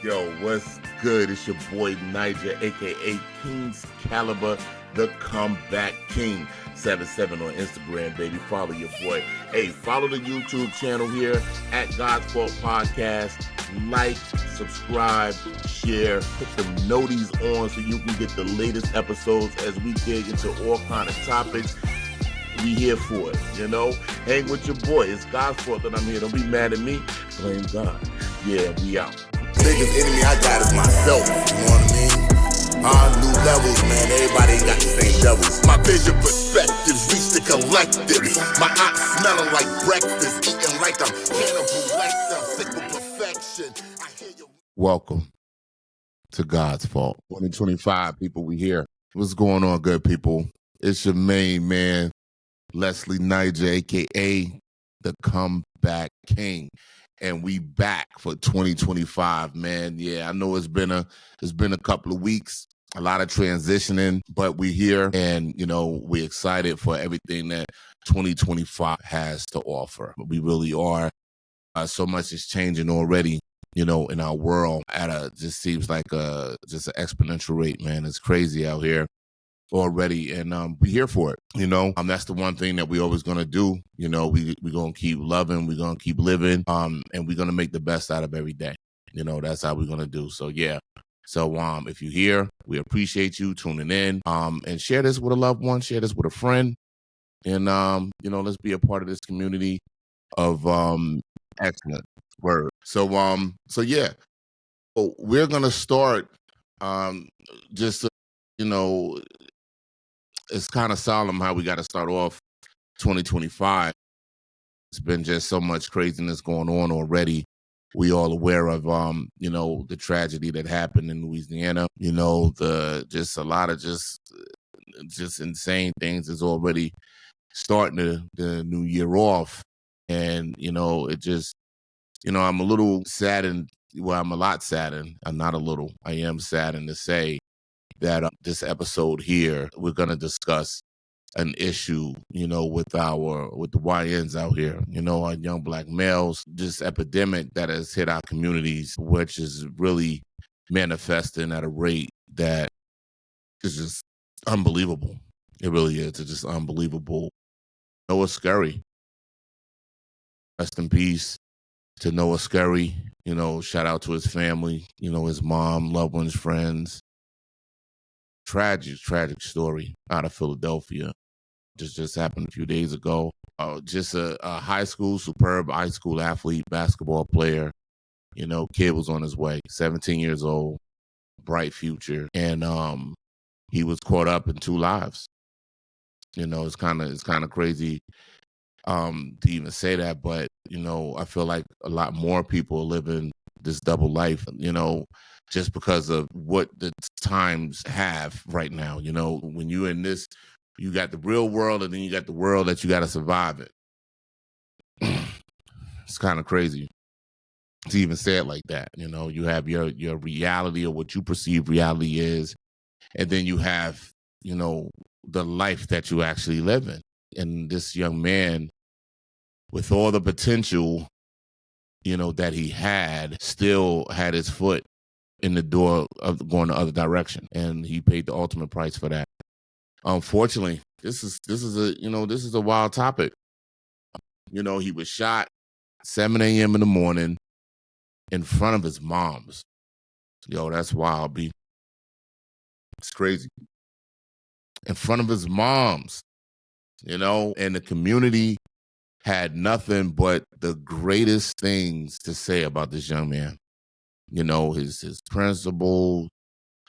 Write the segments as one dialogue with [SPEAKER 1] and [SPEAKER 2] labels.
[SPEAKER 1] Yo, what's good? It's your boy Nyjah, a.k.a. King's Caliber, the Comeback King. 77 on Instagram, baby. Follow your boy. Hey, follow the YouTube channel here at GodsFault Podcast. Like, subscribe, share, put the noties on so you can get the latest episodes as we dig into all kind of topics. We here for it, you know? Hang with your boy. It's God's fault that I'm here. Don't be mad at me. Blame God. Yeah, we out.
[SPEAKER 2] Biggest enemy I got is myself, you know what I mean? New levels, man, everybody ain't got the same devils. My vision perspectives reach the collectives. My ops smelling like breakfast, eating like I'm cannibal, like I'm sick with perfection. I hear you.
[SPEAKER 1] Welcome to God's Fault. 2025, people, we here. What's going on, good people? It's your main man, Leslee Nyjah, a.k.a. the Comeback King. And we back for 2025, man. Yeah, I know it's been a couple of weeks, a lot of transitioning, but we here and, you know, we're excited for everything that 2025 has to offer. We really are. So much is changing already, you know, in our world just seems like just an exponential rate, man. It's crazy out here already, and we're here for it, you know. That's the one thing that we always gonna do, you know. We're gonna keep loving, we're gonna keep living, and we're gonna make the best out of every day, you know. That's how we're gonna do. So yeah, so if you're here, we appreciate you tuning in, and share this with a loved one, share this with a friend, and you know, let's be a part of this community of excellent word. So yeah, so we're gonna start just you know, it's kind of solemn how we got to start off 2025. It's been just so much craziness going on already. We all aware of, you know, the tragedy that happened in Louisiana. You know, just a lot of just insane things is already starting the new year off. And, you know, it just, you know, I'm a little saddened. Well, I'm a lot saddened. I'm not a little. I am saddened to say that this episode here, we're going to discuss an issue, you know, with the YNs out here, you know, our young black males, this epidemic that has hit our communities, which is really manifesting at a rate that is just unbelievable. It really is. It's just unbelievable. Noah Scurry, rest in peace to Noah Scurry. You know, shout out to his family, you know, his mom, loved ones, friends. Tragic story out of Philadelphia. Just happened a few days ago. Just a superb high school athlete, basketball player. You know, kid was on his way, 17 years old, bright future. And he was caught up in two lives. You know, it's kind of crazy to even say that, but, you know, I feel like a lot more people are living this double life, you know, just because of what the times have right now. You know, when you're in this, you got the real world and then you got the world that you got to survive it. It's kind of crazy to even say it like that. You know, you have your reality or what you perceive reality is, and then you have, you know, the life that you actually live in. And this young man, with all the potential, you know, that he had, still had his foot in the door of going the other direction, and he paid the ultimate price for that. Unfortunately, this is a wild topic. You know, he was shot 7 a.m. in the morning in front of his mom's. Yo, that's wild, B. It's crazy. In front of his mom's, you know, and the community had nothing but the greatest things to say about this young man. You know, his principal,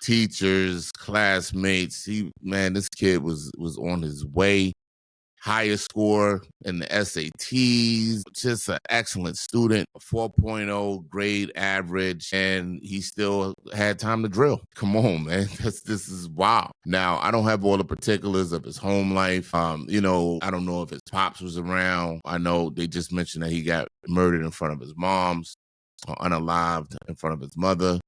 [SPEAKER 1] teachers, classmates. This kid was on his way. Highest score in the SATs, just an excellent student, 4.0 grade average, and he still had time to drill. Come on, man. This is wild. Now, I don't have all the particulars of his home life. You know, I don't know if his pops was around. I know they just mentioned that he got murdered in front of his mom's, or unalived in front of his mother.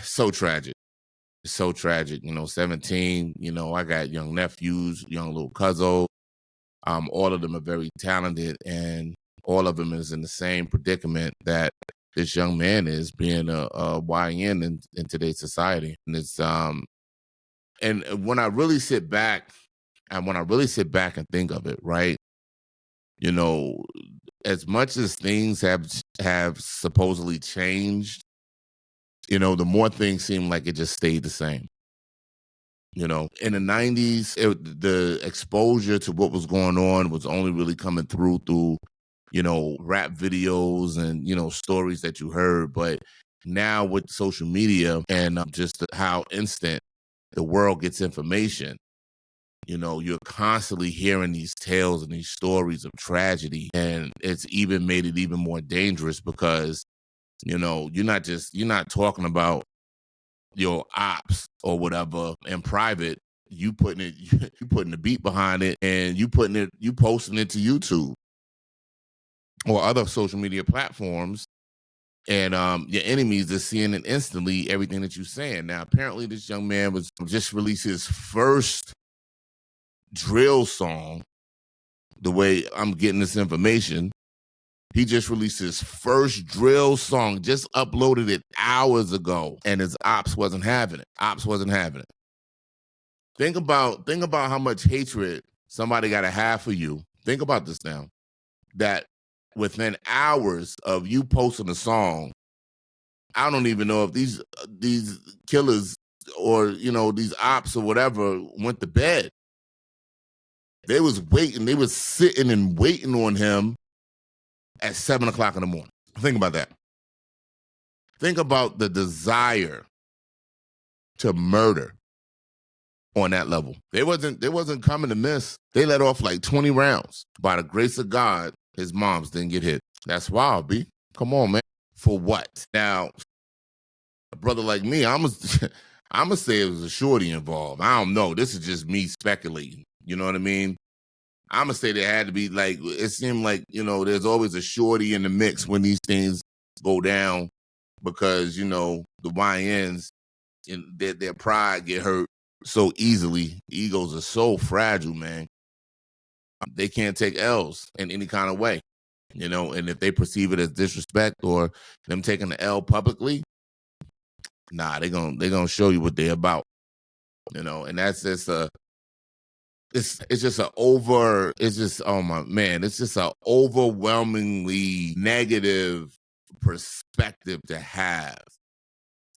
[SPEAKER 1] So tragic. So tragic, you know, 17, you know, I got young nephews, young little cousins. All of them are very talented, and all of them is in the same predicament that this young man is being a YN in today's society. And it's and when I really sit back and think of it, right, you know, as much as things have supposedly changed, you know, the more things seem like it just stayed the same. You know, in the 90s, the exposure to what was going on was only really coming through, you know, rap videos and, you know, stories that you heard. But now with social media and just how instant the world gets information, you know, you're constantly hearing these tales and these stories of tragedy. And it's even made it even more dangerous because, you know, you're not talking about your ops or whatever in private. You putting the beat behind it and you posting it to YouTube or other social media platforms, and your enemies are seeing it instantly, everything that you're saying. Now, apparently this young man was just released his first drill song. The way I'm getting this information, he just released his first drill song, just uploaded it hours ago, and his ops wasn't having it. Think about how much hatred somebody got to have for you. Think about this now, that within hours of you posting a song, I don't even know if these killers or, you know, these ops or whatever went to bed. They was waiting. They was sitting and waiting on him at 7 o'clock in the morning. Think about that. Think about the desire to murder on that level. They wasn't coming to miss. They let off like 20 rounds. By the grace of God, his moms didn't get hit. That's wild, B. Come on, man. For what? Now, a brother like me, I'm gonna say it was a shorty involved. I don't know. This is just me speculating. You know what I mean? I'm gonna say there had to be, like, it seemed like, you know, there's always a shorty in the mix when these things go down, because, you know, the YNs, their pride get hurt so easily. Egos are so fragile, man. They can't take L's in any kind of way, you know, and if they perceive it as disrespect or them taking the L publicly, nah, they're gonna show you what they're about, you know. And that's just it's just oh my man, it's just an overwhelmingly negative perspective to have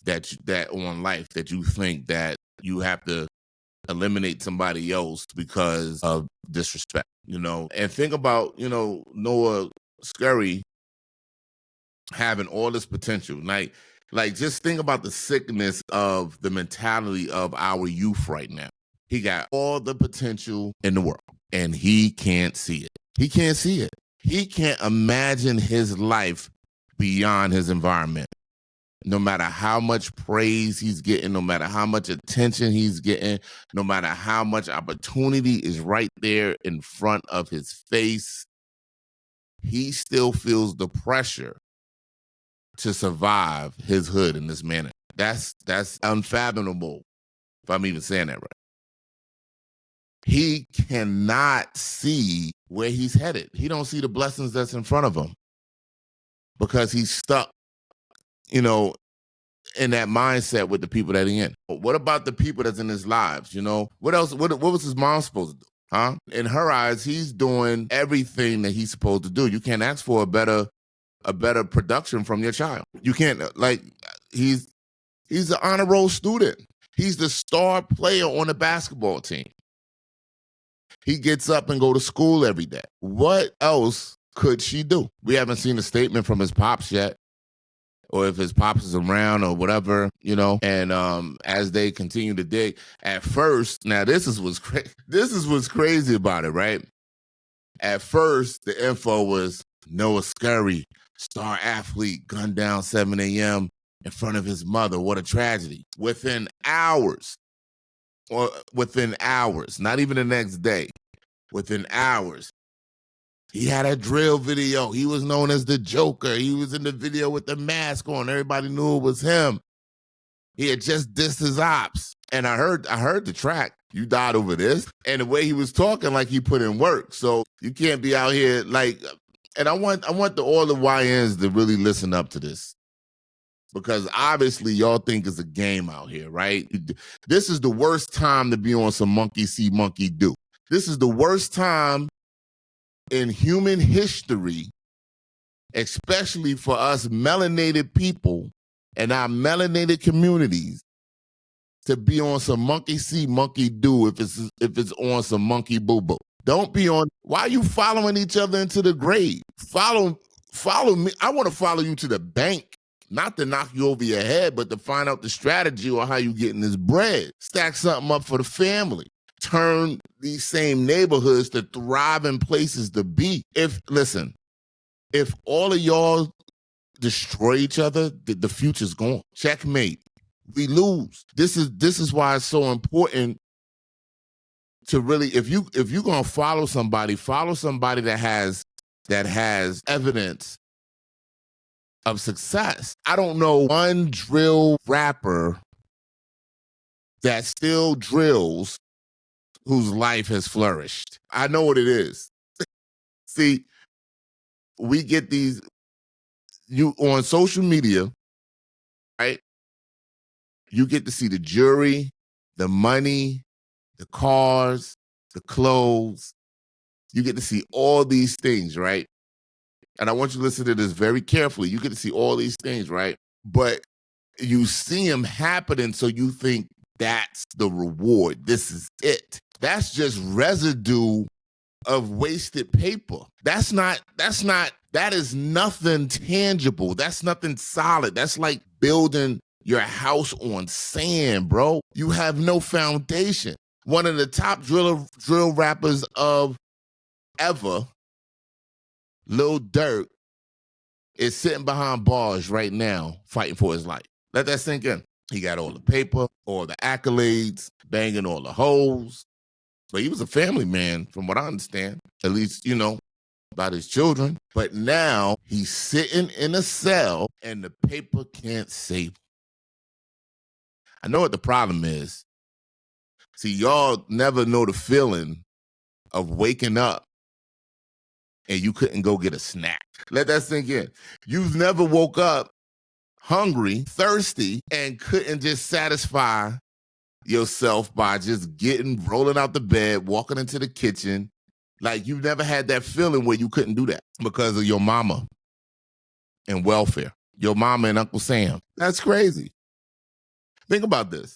[SPEAKER 1] that on life, that you think that you have to eliminate somebody else because of disrespect, you know. And think about, you know, Noah Scurry having all this potential. Like just think about the sickness of the mentality of our youth right now. He got all the potential in the world, and he can't see it. He can't see it. He can't imagine his life beyond his environment. No matter how much praise he's getting, no matter how much attention he's getting, no matter how much opportunity is right there in front of his face, he still feels the pressure to survive his hood in this manner. That's unfathomable, if I'm even saying that right. He cannot see where he's headed. He don't see the blessings that's in front of him because he's stuck, you know, in that mindset with the people that he in. What about the people that's in his lives, you know? What else? What was his mom supposed to do, huh? In her eyes, he's doing everything that he's supposed to do. You can't ask for a better production from your child. You can't, like, he's an honor roll student. He's the star player on the basketball team. He gets up and go to school every day. What else could she do? We haven't seen a statement from his pops yet, or if his pops is around or whatever, you know. And as they continue to dig, at first, now this is what's crazy about it, right? At first, the info was Noah Scurry, star athlete, gunned down 7 a.m. in front of his mother. What a tragedy. Within hours, not even the next day, within hours, he had a drill video. He was known as the Joker. He was in the video with the mask on. Everybody knew it was him. He had just dissed his ops. And I heard the track, "You died over this." And the way he was talking, like he put in work. So you can't be out here like, And I want all the YNs to really listen up to this. Because obviously y'all think it's a game out here, right? This is the worst time to be on some monkey see, monkey do. This is the worst time in human history, especially for us melanated people and our melanated communities, to be on some monkey see, monkey do if it's on some monkey boo boo. Don't be on. Why are you following each other into the grave? Follow me. I want to follow you to the bank. Not to knock you over your head, but to find out the strategy on how you getting this bread. Stack something up for the family. Turn these same neighborhoods to thriving places to be. If all of y'all destroy each other, the future's gone. Checkmate. We lose. This is why it's so important to really, if you're gonna follow somebody that has evidence of success. I don't know one drill rapper that still drills whose life has flourished. I know what it is. See, we get these, you on social media, right? You get to see the jewelry, the money, the cars, the clothes. You get to see all these things, right? And I want you to listen to this very carefully. You get to see all these things, right? But you see them happening, so you think that's the reward. This is it. That's just residue of wasted paper. That is nothing tangible. That's nothing solid. That's like building your house on sand, bro. You have no foundation. One of the top drill rappers of ever, Lil Durk, is sitting behind bars right now fighting for his life. Let that sink in. He got all the paper, all the accolades, banging all the hoes. But he was a family man, from what I understand. At least, about his children. But now he's sitting in a cell and the paper can't save him. I know what the problem is. See, y'all never know the feeling of waking up and you couldn't go get a snack. Let that sink in. You've never woke up hungry, thirsty, and couldn't just satisfy yourself by just rolling out the bed, walking into the kitchen. Like, you've never had that feeling where you couldn't do that because of your mama and welfare, your mama and Uncle Sam. That's crazy. Think about this.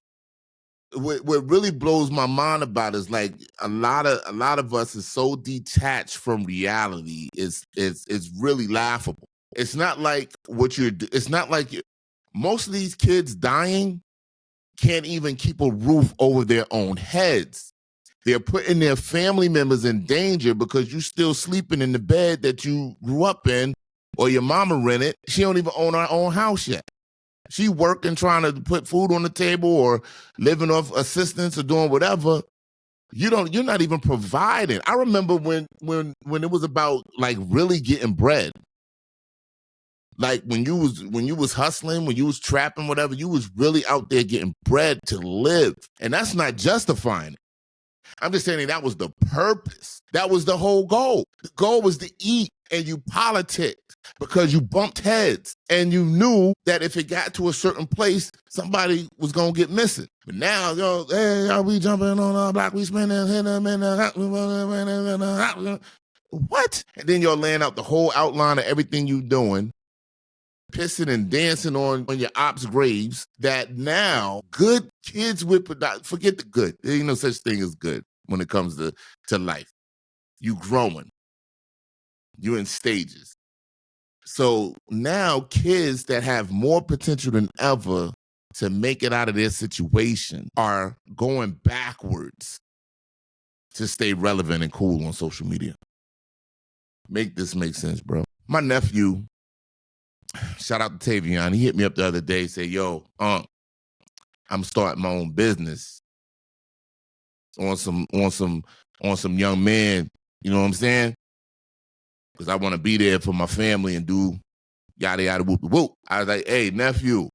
[SPEAKER 1] What really blows my mind about it is, like, a lot of us is so detached from reality. It's really laughable. It's not like most of these kids dying can't even keep a roof over their own heads. They're putting their family members in danger because you're still sleeping in the bed that you grew up in or your mama rented. She don't even own her own house yet. She working, trying to put food on the table or living off assistance or doing whatever. You're not even providing. I remember when it was about, like, really getting bread. Like, when you was hustling, when you was trapping, whatever, you was really out there getting bread to live. And that's not justifying it. I'm just saying that was the purpose. That was the whole goal. The goal was to eat, and you politicked because you bumped heads and you knew that if it got to a certain place, somebody was going to get missing. But now, hey, are we jumping on our block? We spending what? And then you're laying out the whole outline of everything you're doing, pissing and dancing on your ops' graves, that now good kids forget the good. There ain't no such thing as good when it comes to life. You growing. You in stages. So now kids that have more potential than ever to make it out of their situation are going backwards to stay relevant and cool on social media. Make this make sense, bro. My nephew, shout out to Tavion, he hit me up the other day, say, yo, I'm starting my own business on some young men, you know what I'm saying? Because I want to be there for my family and do yada yada whoop whoop. I was like, hey, nephew,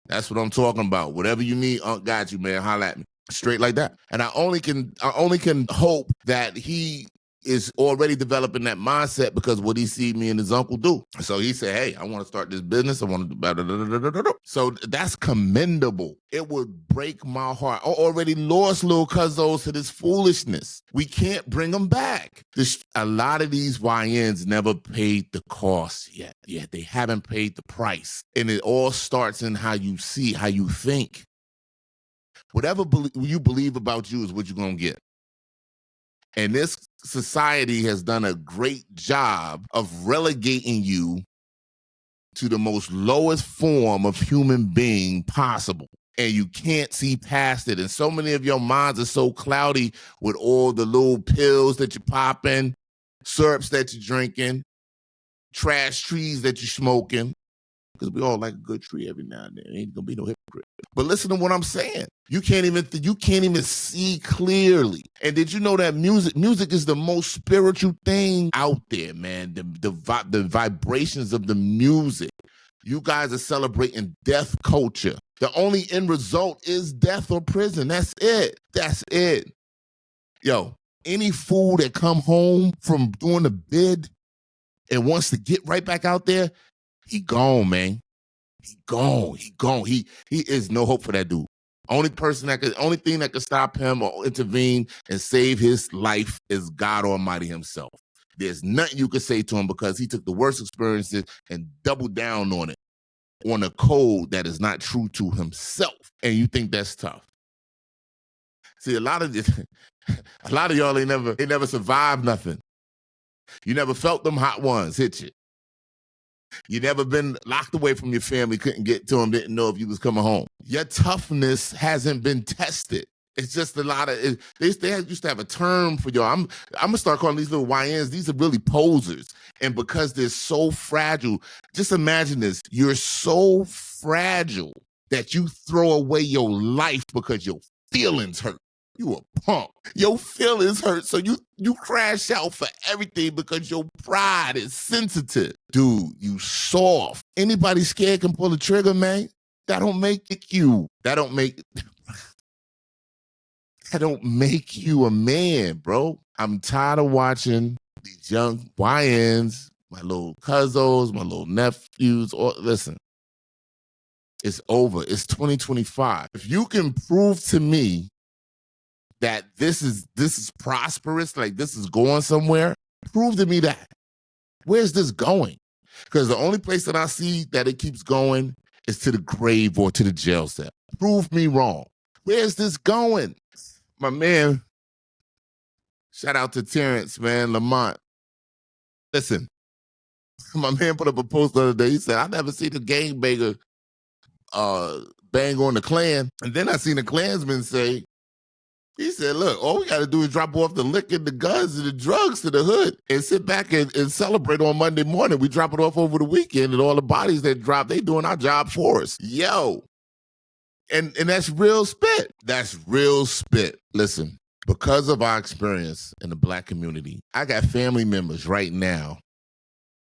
[SPEAKER 1] that's what I'm talking about. Whatever you need, got you, man. Holla at me. Straight like that. And I only can hope that he is already developing that mindset because what he see me and his uncle do. So he said, hey, I want to start this business. I want to do. So that's commendable. It would break my heart. I already lost little cousins to this foolishness. We can't bring them back. A lot of these YNs never paid the cost yet. Yeah, they haven't paid the price. And it all starts in how you see, how you think. Whatever you believe about you is what you're going to get. And this society has done a great job of relegating you to the most lowest form of human being possible. And you can't see past it. And so many of your minds are so cloudy with all the little pills that you're popping, syrups that you're drinking, trash trees that you're smoking. Because we all like a good tree every now and then. Ain't gonna be no hypocrite. But listen to what I'm saying. You can't even see clearly. And did you know that music is the most spiritual thing out there, man? The vibrations of the music. You guys are celebrating death culture. The only end result is death or prison. That's it. That's it. Yo, any fool that come home from doing a bid and wants to get right back out there, he gone, man. He gone. He is no hope for that dude. Only thing that could stop him or intervene and save his life is God Almighty himself. There's nothing you could say to him because he took the worst experiences and doubled down on it, on a code that is not true to himself. And you think that's tough. See, a lot of y'all ain't never survived nothing. You never felt them hot ones hit you. You never been locked away from your family, couldn't get to them, didn't know if you was coming home. Your toughness hasn't been tested. It's just a lot of, they used to have a term for y'all. I'm going to start calling these little YNs, these are really posers. And because they're so fragile, just imagine this. You're so fragile that you throw away your life because your feelings hurt. You a punk. Your feelings hurt, so you crash out for everything because your pride is sensitive. Dude, you soft. Anybody scared can pull the trigger, man. That don't make you. That don't make you a man, bro. I'm tired of watching these young YNs, my little cousins, my little nephews. Listen, it's over. It's 2025. If you can prove to me that this is prosperous, like this is going somewhere, prove to me that. Where's this going? Because the only place that I see that it keeps going is to the grave or to the jail cell. Prove me wrong. Where's this going? My man, shout out to Terrence, man, Lamont. Listen, my man put up a post the other day. He said, I never seen a gangbanger bang on the Klan. And then I seen a Klansman say, he said, look, all we got to do is drop off the liquor, the guns, and the drugs to the hood and sit back and celebrate on Monday morning. We drop it off over the weekend, and all the bodies that drop, they doing our job for us. Yo. And that's real spit. That's real spit. Listen, because of our experience in the Black community, I got family members right now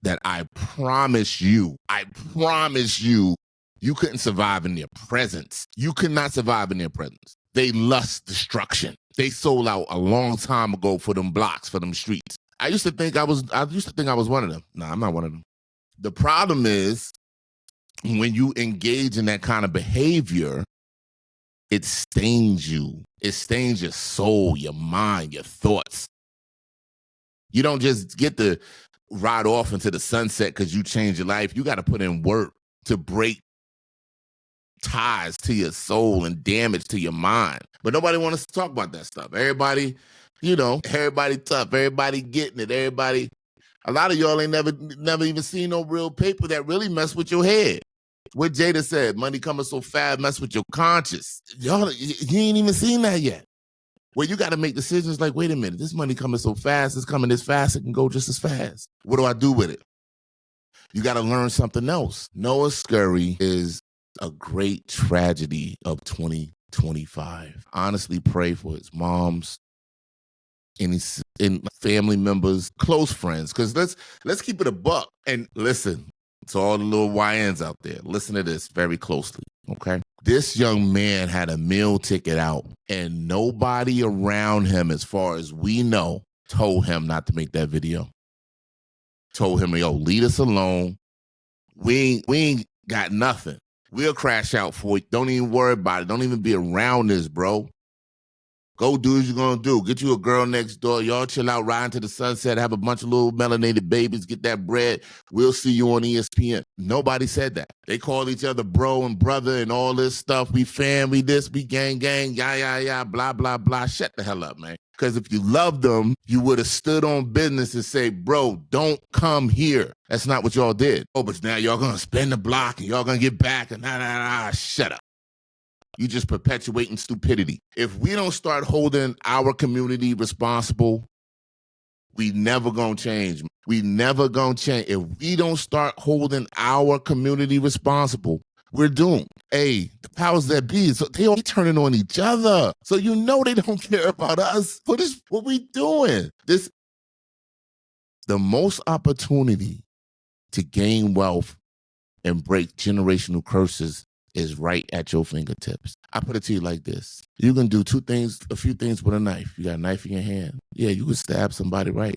[SPEAKER 1] that I promise you, you couldn't survive in their presence. You could not survive in their presence. They lust destruction. They sold out a long time ago for them blocks, for them streets. I used to think I was one of them. No, I'm not one of them. The problem is when you engage in that kind of behavior, it stains you. It stains your soul, your mind, your thoughts. You don't just get to ride off into the sunset because you changed your life. You got to put in work to break ties to your soul and damage to your mind. But nobody wants to talk about that stuff. Everybody, everybody tough. Everybody getting it. Everybody. A lot of y'all ain't never even seen no real paper that really mess with your head. What Jada said, money coming so fast, mess with your conscience. Y'all, you ain't even seen that yet. Where you got to make decisions like, wait a minute, this money coming so fast, it's coming this fast, it can go just as fast. What do I do with it? You got to learn something else. Noah Scurry is a great tragedy of 2025. Honestly, pray for his moms and his family members, close friends, because let's keep it a buck. And listen to all the little YNs out there. Listen to this very closely, okay? This young man had a meal ticket out, and nobody around him, as far as we know, told him not to make that video. Told him, yo, leave us alone. We ain't got nothing. We'll crash out for you. Don't even worry about it. Don't even be around this, bro. Go do what you're going to do. Get you a girl next door. Y'all chill out, ride into the sunset, have a bunch of little melanated babies, get that bread. We'll see you on ESPN. Nobody said that. They call each other bro and brother and all this stuff. We family, this, we gang, yeah, blah, blah, blah. Shut the hell up, man. Because if you loved them, you would have stood on business and say, bro, don't come here. That's not what y'all did. Oh, but now y'all going to spin the block and y'all going to get back and shut up. You just perpetuating stupidity. If we don't start holding our community responsible, we never gonna change. We never gonna change. If we don't start holding our community responsible, we're doomed. Hey, the powers that be, so they all turning on each other. So you know they don't care about us. What we doing? The most opportunity to gain wealth and break generational curses is right at your fingertips. I put it to you like this. You can do a few things with a knife. You got a knife in your hand. Yeah, you can stab somebody right.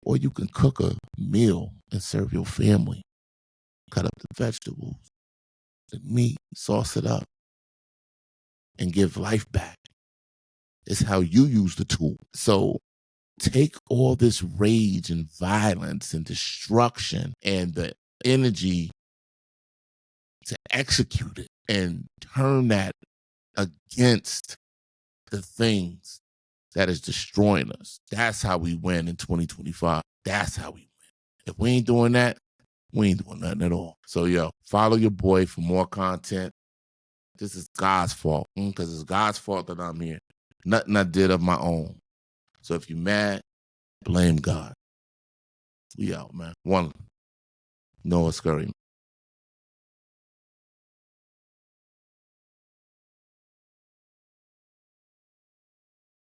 [SPEAKER 1] Or you can cook a meal and serve your family. Cut up the vegetables, the meat, sauce it up, and give life back. It's how you use the tool. So take all this rage and violence and destruction and the energy to execute it and turn that against the things that is destroying us. That's how we win in 2025. That's how we win. If we ain't doing that, we ain't doing nothing at all. So, yo, follow your boy for more content. This is God's fault, because it's God's fault that I'm here. Nothing I did of my own. So if you're mad, blame God. We out, man. One, Noah Scurry.